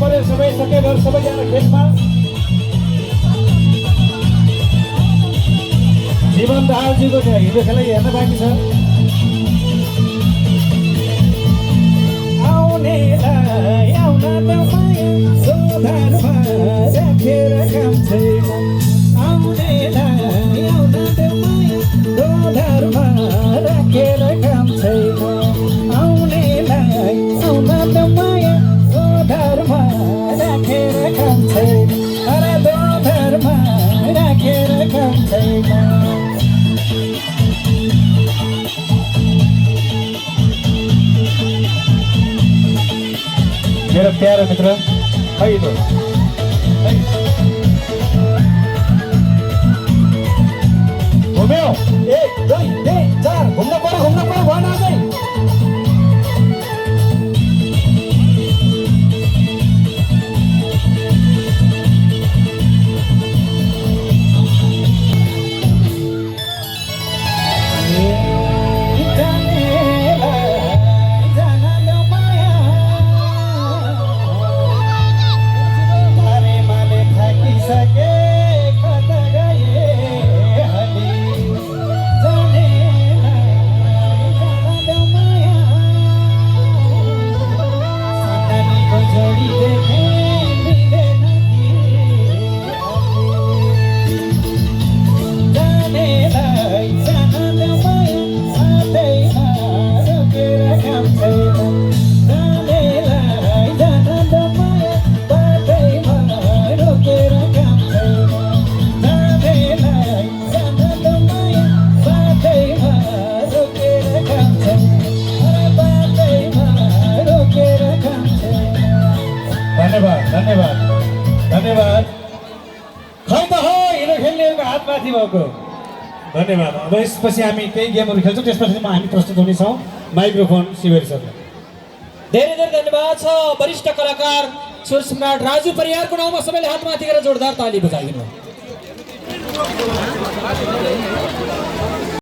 पर्यो सबै सके घर सबैजना खेलमा जीवन दाहालजीको हिजो खेला हेर्न बाँकी छ आउनेलाई आउन देऊ माया सोधारमा राखेर काम छैन आउनेलाई आउन देऊ माया सोधारमा राखेर काम छैन आउनेलाई आउन देऊ माया सोधारमा राखेर काम छैन अरे दोधारमा राखेर काम छैन मेरा प्यारो मित्र खै त घुम्यो 1 2 3 4 घुम्न पर्यो भन अझै धन्यवाद खै त हो हिरो खेल्नेहरूको हात माथि भएको धन्यवाद अब यसपछि हामी केही गेमहरू खेल्छौँ त्यसपछि हामी प्रस्तुत हुनेछौँ माइक्रोफोन शिवेरी सरलाई धेरै धेरै धन्यवाद छ वरिष्ठ कलाकार सुर सम्राट राजु परियारको नाउँमा सबैले हात माथि गरेर जोरदार ताली बजाइदिनु